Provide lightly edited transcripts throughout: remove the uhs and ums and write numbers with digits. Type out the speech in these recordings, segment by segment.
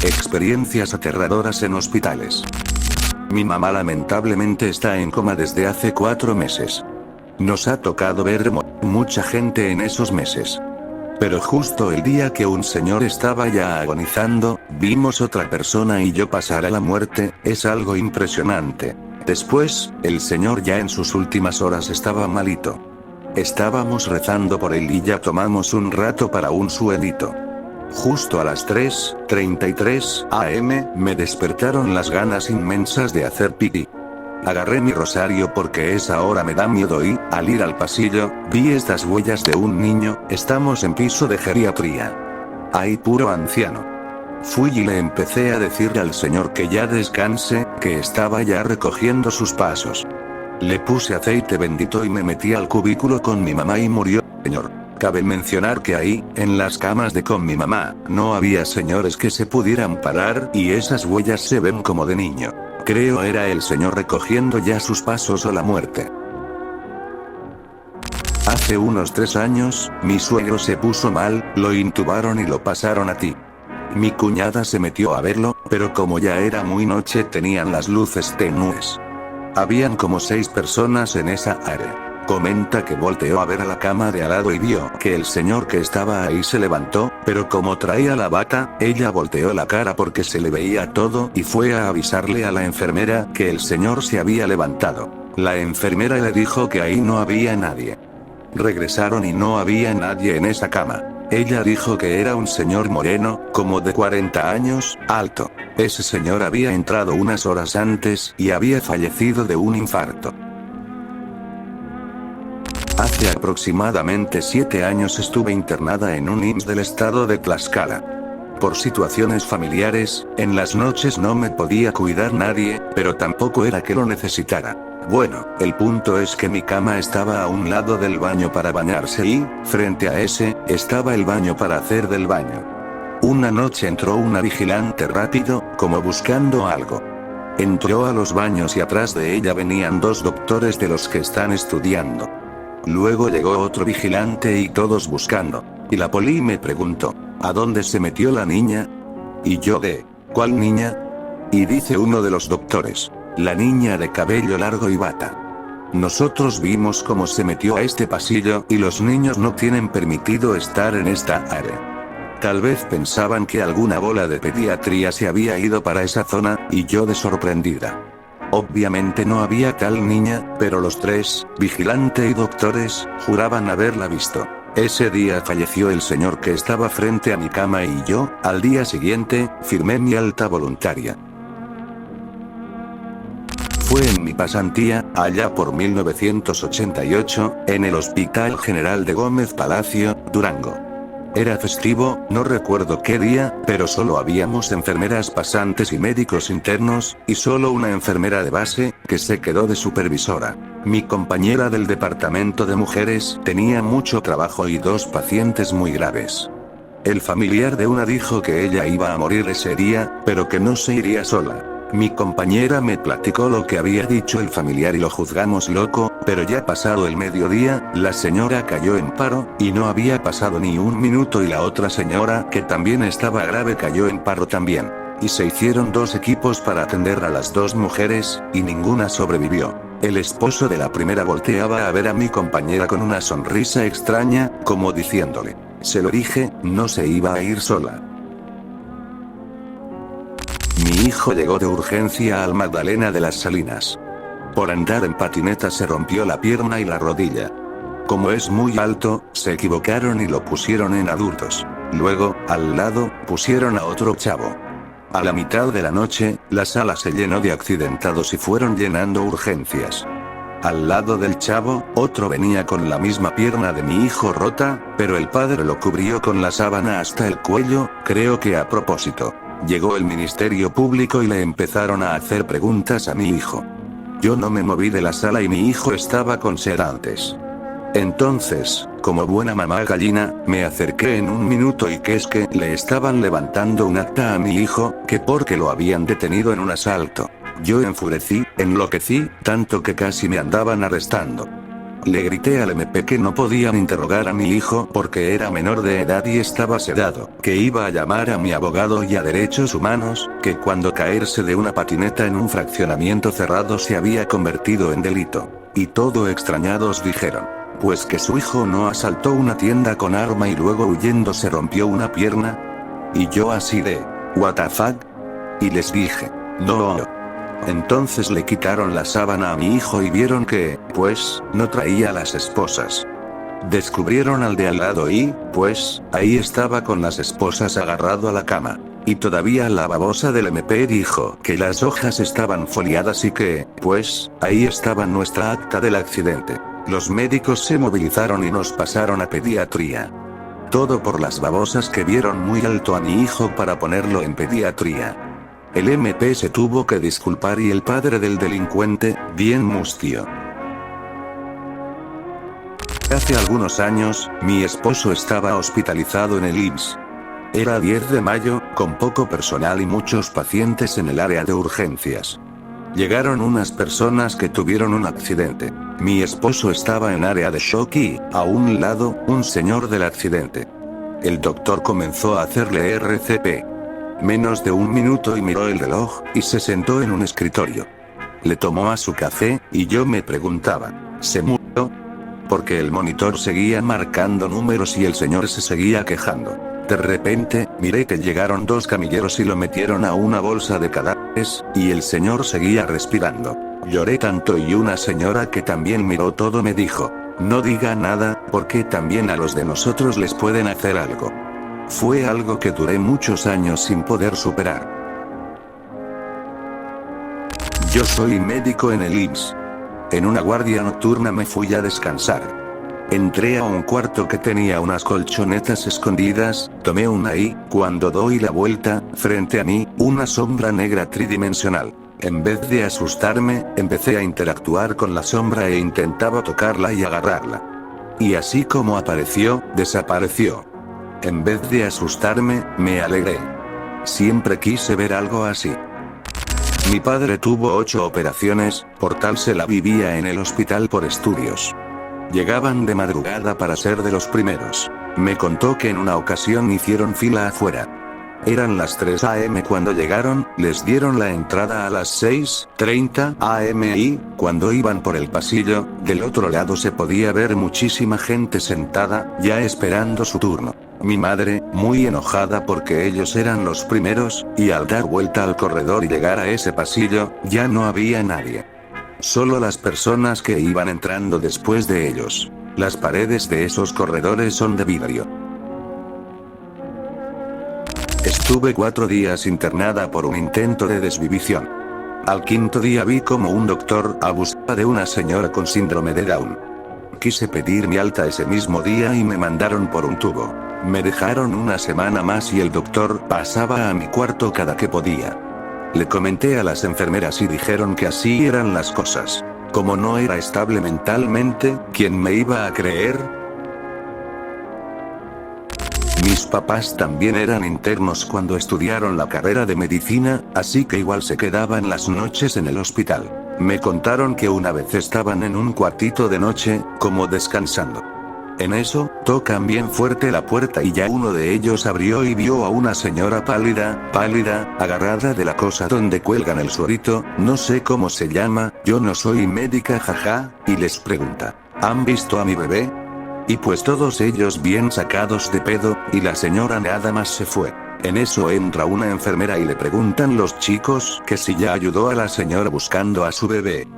Experiencias aterradoras en hospitales. Mi mamá lamentablemente está en coma desde hace 4 meses. Nos ha tocado ver mucha gente en esos meses. Pero justo el día que un señor estaba ya agonizando, vimos otra persona y yo pasar a la muerte. Es algo impresionante. Después, el señor ya en sus últimas horas estaba malito. Estábamos rezando por él y ya tomamos un rato para un suelito. Justo a las 3:33 am, me despertaron las ganas inmensas de hacer pipí. Agarré mi rosario porque esa hora me da miedo y, al ir al pasillo, vi estas huellas de un niño. Estamos en piso de geriatría. Hay puro anciano. Fui y le empecé a decir al señor que ya descanse, que estaba ya recogiendo sus pasos. Le puse aceite bendito y me metí al cubículo con mi mamá y murió, señor. Cabe mencionar que ahí, en las camas de con mi mamá, no había señores que se pudieran parar y esas huellas se ven como de niño. Creo era el señor recogiendo ya sus pasos o la muerte. Hace unos 3 años, mi suegro se puso mal, lo intubaron y lo pasaron a ti. Mi cuñada se metió a verlo, pero como ya era muy noche tenían las luces tenues. Habían como 6 personas en esa área. Comenta que volteó a ver a la cama de al lado y vio que el señor que estaba ahí se levantó, pero como traía la bata, ella volteó la cara porque se le veía todo y fue a avisarle a la enfermera que el señor se había levantado. La enfermera le dijo que ahí no había nadie. Regresaron y no había nadie en esa cama. Ella dijo que era un señor moreno, como de 40 años, alto. Ese señor había entrado unas horas antes y había fallecido de un infarto. Hace aproximadamente 7 años estuve internada en un IMSS del estado de Tlaxcala. Por situaciones familiares, en las noches no me podía cuidar nadie, pero tampoco era que lo necesitara. Bueno, el punto es que mi cama estaba a un lado del baño para bañarse y, frente a ese, estaba el baño para hacer del baño. Una noche entró una vigilante rápido, como buscando algo. Entró a los baños y atrás de ella venían 2 doctores de los que están estudiando. Luego llegó otro vigilante y todos buscando. Y la poli me preguntó, ¿a dónde se metió la niña? Y yo ¿cuál niña? Y dice uno de los doctores, la niña de cabello largo y bata. Nosotros vimos cómo se metió a este pasillo y los niños no tienen permitido estar en esta área. Tal vez pensaban que alguna bola de pediatría se había ido para esa zona, y yo de sorprendida. Obviamente no había tal niña, pero los 3, vigilante y doctores, juraban haberla visto. Ese día falleció el señor que estaba frente a mi cama y yo, al día siguiente, firmé mi alta voluntaria. Fue en mi pasantía, allá por 1988, en el Hospital General de Gómez Palacio, Durango. Era festivo, no recuerdo qué día, pero solo habíamos enfermeras pasantes y médicos internos, y solo una enfermera de base, que se quedó de supervisora. Mi compañera del departamento de mujeres tenía mucho trabajo y 2 pacientes muy graves. El familiar de una dijo que ella iba a morir ese día, pero que no se iría sola. Mi compañera me platicó lo que había dicho el familiar y lo juzgamos loco, pero ya pasado el mediodía, la señora cayó en paro, y no había pasado ni un minuto y la otra señora, que también estaba grave, cayó en paro también. Y se hicieron 2 equipos para atender a las 2 mujeres, y ninguna sobrevivió. El esposo de la primera volteaba a ver a mi compañera con una sonrisa extraña, como diciéndole, se lo dije, no se iba a ir sola. Mi hijo llegó de urgencia al Magdalena de las Salinas. Por andar en patineta se rompió la pierna y la rodilla. Como es muy alto, se equivocaron y lo pusieron en adultos. Luego, al lado, pusieron a otro chavo. A la mitad de la noche, la sala se llenó de accidentados y fueron llenando urgencias. Al lado del chavo, otro venía con la misma pierna de mi hijo rota, pero el padre lo cubrió con la sábana hasta el cuello, creo que a propósito. Llegó el Ministerio Público y le empezaron a hacer preguntas a mi hijo. Yo no me moví de la sala y mi hijo estaba con sedantes. Entonces, como buena mamá gallina, me acerqué en un minuto y que es que le estaban levantando un acta a mi hijo, que porque lo habían detenido en un asalto. Yo enfurecí, enloquecí, tanto que casi me andaban arrestando. Le grité al MP que no podían interrogar a mi hijo porque era menor de edad y estaba sedado, que iba a llamar a mi abogado y a Derechos Humanos, que cuando caerse de una patineta en un fraccionamiento cerrado se había convertido en delito. Y todo extrañados dijeron, pues que su hijo no asaltó una tienda con arma y luego huyendo se rompió una pierna. Y yo así de, what the fuck? Y les dije, no. Entonces le quitaron la sábana a mi hijo y vieron que, pues, no traía las esposas. Descubrieron al de al lado y, pues, ahí estaba con las esposas agarrado a la cama. Y todavía la babosa del MP dijo que las hojas estaban foliadas y que, pues, ahí estaba nuestra acta del accidente. Los médicos se movilizaron y nos pasaron a pediatría. Todo por las babosas que vieron muy alto a mi hijo para ponerlo en pediatría. El MP se tuvo que disculpar y el padre del delincuente, bien mustio. Hace algunos años, mi esposo estaba hospitalizado en el IMSS. Era 10 de mayo, con poco personal y muchos pacientes en el área de urgencias. Llegaron unas personas que tuvieron un accidente. Mi esposo estaba en área de shock y, a un lado, un señor del accidente. El doctor comenzó a hacerle RCP. Menos de un minuto y miró el reloj, y se sentó en un escritorio. Le tomó a su café, y yo me preguntaba, ¿se murió? Porque el monitor seguía marcando números y el señor se seguía quejando. De repente, miré que llegaron 2 camilleros y lo metieron a una bolsa de cadáveres, y el señor seguía respirando. Lloré tanto y una señora que también miró todo me dijo, no diga nada, porque también a los de nosotros les pueden hacer algo. Fue algo que duré muchos años sin poder superar. Yo soy médico en el IMSS. En una guardia nocturna me fui a descansar. Entré a un cuarto que tenía unas colchonetas escondidas, tomé una y, cuando doy la vuelta, frente a mí, una sombra negra tridimensional. En vez de asustarme, empecé a interactuar con la sombra e intentaba tocarla y agarrarla. Y así como apareció, desapareció. En vez de asustarme, me alegré. Siempre quise ver algo así. Mi padre tuvo 8 operaciones, por tal se la vivía en el hospital por estudios. Llegaban de madrugada para ser de los primeros. Me contó que en una ocasión hicieron fila afuera. Eran las 3 a.m. cuando llegaron, les dieron la entrada a las 6:30 a.m. y, cuando iban por el pasillo, del otro lado se podía ver muchísima gente sentada, ya esperando su turno. Mi madre, muy enojada porque ellos eran los primeros, y al dar vuelta al corredor y llegar a ese pasillo, ya no había nadie. Solo las personas que iban entrando después de ellos. Las paredes de esos corredores son de vidrio. Estuve 4 días internada por un intento de desvivición. Al 5.º día vi como un doctor abusaba de una señora con síndrome de Down. Quise pedir mi alta ese mismo día y me mandaron por un tubo. Me dejaron una semana más y el doctor pasaba a mi cuarto cada que podía. Le comenté a las enfermeras y dijeron que así eran las cosas. Como no era estable mentalmente, ¿quién me iba a creer? Mis papás también eran internos cuando estudiaron la carrera de medicina, así que igual se quedaban las noches en el hospital. Me contaron que una vez estaban en un cuartito de noche, como descansando. En eso, tocan bien fuerte la puerta y ya uno de ellos abrió y vio a una señora pálida, agarrada de la cosa donde cuelgan el suerito, no sé cómo se llama, yo no soy médica jaja, y les pregunta, ¿han visto a mi bebé? Y pues todos ellos bien sacados de pedo, y la señora nada más se fue. En eso entra una enfermera y le preguntan los chicos que si ya ayudó a la señora buscando a su bebé.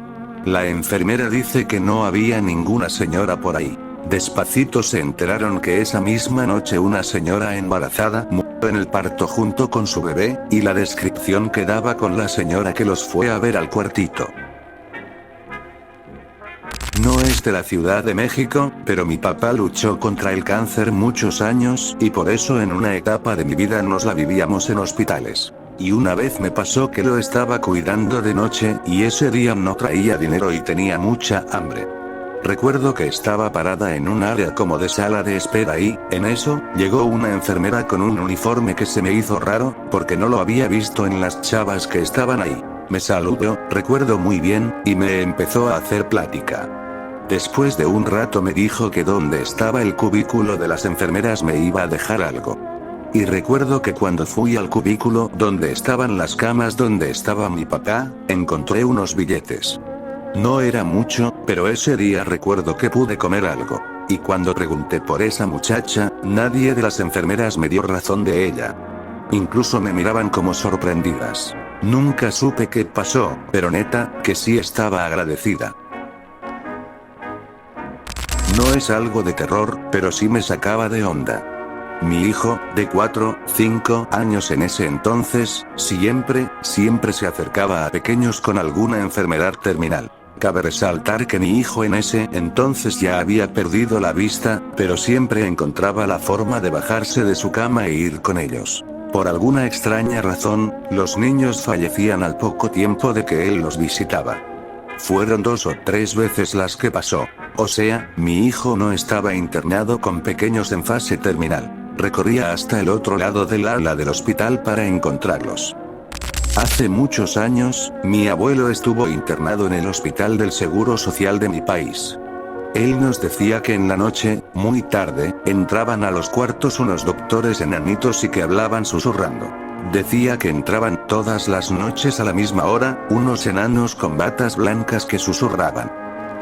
La enfermera dice que no había ninguna señora por ahí. Despacito se enteraron que esa misma noche una señora embarazada murió en el parto junto con su bebé, y la descripción que daba con la señora que los fue a ver al cuartito. No es de la Ciudad de México, pero mi papá luchó contra el cáncer muchos años, y por eso en una etapa de mi vida nos la vivíamos en hospitales. Y una vez me pasó que lo estaba cuidando de noche, y ese día no traía dinero y tenía mucha hambre. Recuerdo que estaba parada en un área como de sala de espera y, en eso, llegó una enfermera con un uniforme que se me hizo raro, porque no lo había visto en las chavas que estaban ahí. Me saludó, recuerdo muy bien, y me empezó a hacer plática. Después de un rato me dijo que donde estaba el cubículo de las enfermeras me iba a dejar algo. Y recuerdo que cuando fui al cubículo donde estaban las camas donde estaba mi papá, encontré unos billetes. No era mucho, pero ese día recuerdo que pude comer algo. Y cuando pregunté por esa muchacha, nadie de las enfermeras me dio razón de ella. Incluso me miraban como sorprendidas. Nunca supe qué pasó, pero neta, que sí estaba agradecida. No es algo de terror, pero sí me sacaba de onda. Mi hijo, de 4, 5 años en ese entonces, siempre se acercaba a pequeños con alguna enfermedad terminal. Cabe resaltar que mi hijo en ese entonces ya había perdido la vista, pero siempre encontraba la forma de bajarse de su cama e ir con ellos. Por alguna extraña razón, los niños fallecían al poco tiempo de que él los visitaba. Fueron 2 o 3 veces las que pasó. O sea, mi hijo no estaba internado con pequeños en fase terminal. Recorría hasta el otro lado del ala del hospital para encontrarlos. Hace muchos años, mi abuelo estuvo internado en el hospital del Seguro Social de mi país. Él nos decía que en la noche, muy tarde, entraban a los cuartos unos doctores enanitos y que hablaban susurrando. Decía que entraban todas las noches a la misma hora, unos enanos con batas blancas que susurraban.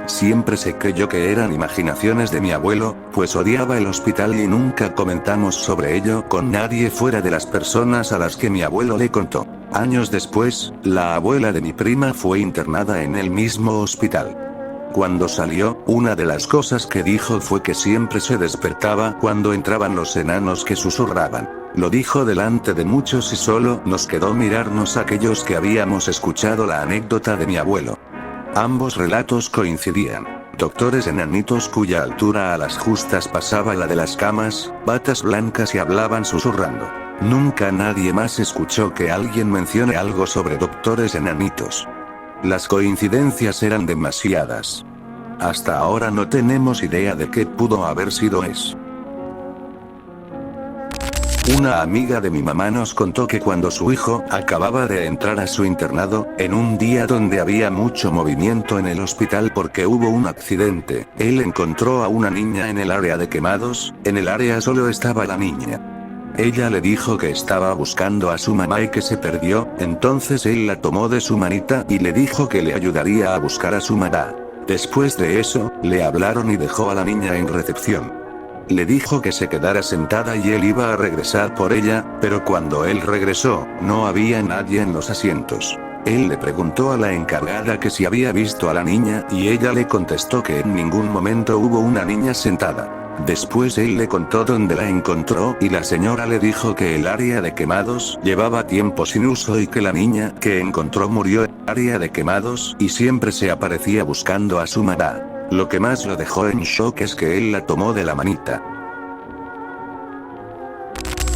Siempre se creyó que eran imaginaciones de mi abuelo, pues odiaba el hospital y nunca comentamos sobre ello con nadie fuera de las personas a las que mi abuelo le contó. Años después, la abuela de mi prima fue internada en el mismo hospital. Cuando salió, una de las cosas que dijo fue que siempre se despertaba cuando entraban los enanos que susurraban. Lo dijo delante de muchos y solo nos quedó mirarnos aquellos que habíamos escuchado la anécdota de mi abuelo. Ambos relatos coincidían. Doctores enanitos cuya altura a las justas pasaba la de las camas, batas blancas y hablaban susurrando. Nunca nadie más escuchó que alguien mencione algo sobre doctores enanitos. Las coincidencias eran demasiadas. Hasta ahora no tenemos idea de qué pudo haber sido eso. Una amiga de mi mamá nos contó que cuando su hijo acababa de entrar a su internado, en un día donde había mucho movimiento en el hospital porque hubo un accidente, él encontró a una niña en el área de quemados, en el área solo estaba la niña. Ella le dijo que estaba buscando a su mamá y que se perdió, entonces él la tomó de su manita y le dijo que le ayudaría a buscar a su mamá. Después de eso, le hablaron y dejó a la niña en recepción. Le dijo que se quedara sentada y él iba a regresar por ella, pero cuando él regresó, no había nadie en los asientos. Él le preguntó a la encargada que si había visto a la niña y ella le contestó que en ningún momento hubo una niña sentada. Después él le contó dónde la encontró y la señora le dijo que el área de quemados llevaba tiempo sin uso y que la niña que encontró murió en el área de quemados y siempre se aparecía buscando a su mamá. Lo que más lo dejó en shock es que él la tomó de la manita.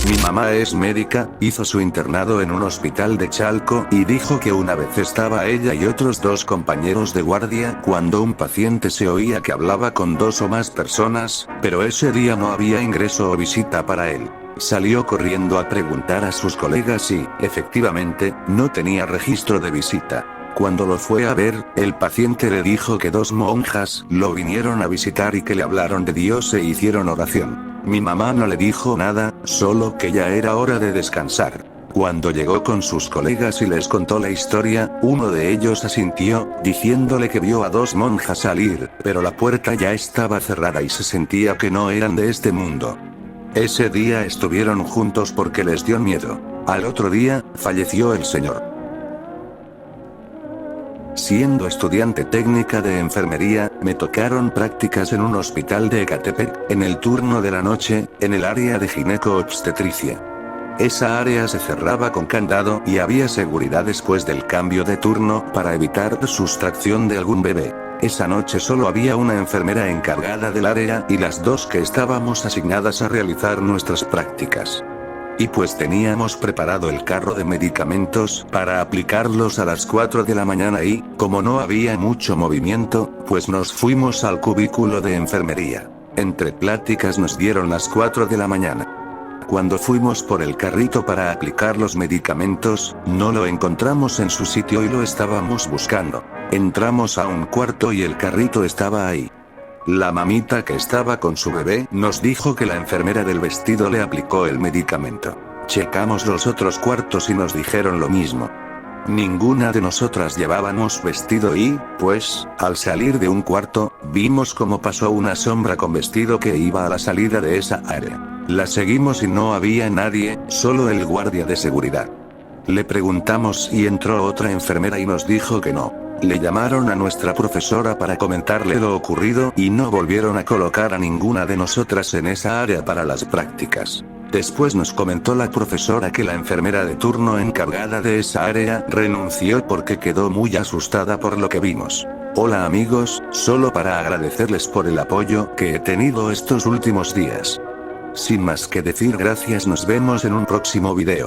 Mi mamá es médica, hizo su internado en un hospital de Chalco y dijo que una vez estaba ella y otros 2 compañeros de guardia cuando un paciente se oía que hablaba con 2 o más personas, pero ese día no había ingreso o visita para él. Salió corriendo a preguntar a sus colegas y, efectivamente, no tenía registro de visita. Cuando lo fue a ver, el paciente le dijo que 2 monjas lo vinieron a visitar y que le hablaron de Dios e hicieron oración. Mi mamá no le dijo nada, solo que ya era hora de descansar. Cuando llegó con sus colegas y les contó la historia, uno de ellos asintió, diciéndole que vio a 2 monjas salir, pero la puerta ya estaba cerrada y se sentía que no eran de este mundo. Ese día estuvieron juntos porque les dio miedo. Al otro día, falleció el señor. Siendo estudiante técnica de enfermería, me tocaron prácticas en un hospital de Ecatepec, en el turno de la noche, en el área de gineco-obstetricia. Esa área se cerraba con candado y había seguridad después del cambio de turno para evitar sustracción de algún bebé. Esa noche solo había una enfermera encargada del área y las 2 que estábamos asignadas a realizar nuestras prácticas. Y pues teníamos preparado el carro de medicamentos para aplicarlos a las 4 de la mañana y, como no había mucho movimiento, pues nos fuimos al cubículo de enfermería. Entre pláticas nos dieron las 4 de la mañana. Cuando fuimos por el carrito para aplicar los medicamentos, no lo encontramos en su sitio y lo estábamos buscando. Entramos a un cuarto y el carrito estaba ahí. La mamita que estaba con su bebé nos dijo que la enfermera del vestido le aplicó el medicamento. Checamos los otros cuartos y nos dijeron lo mismo. Ninguna de nosotras llevábamos vestido y, pues, al salir de un cuarto, vimos cómo pasó una sombra con vestido que iba a la salida de esa área. La seguimos y no había nadie, solo el guardia de seguridad. Le preguntamos si entró otra enfermera y nos dijo que no. Le llamaron a nuestra profesora para comentarle lo ocurrido y no volvieron a colocar a ninguna de nosotras en esa área para las prácticas. Después nos comentó la profesora que la enfermera de turno encargada de esa área renunció porque quedó muy asustada por lo que vimos. Hola amigos, solo para agradecerles por el apoyo que he tenido estos últimos días. Sin más que decir, gracias, nos vemos en un próximo video.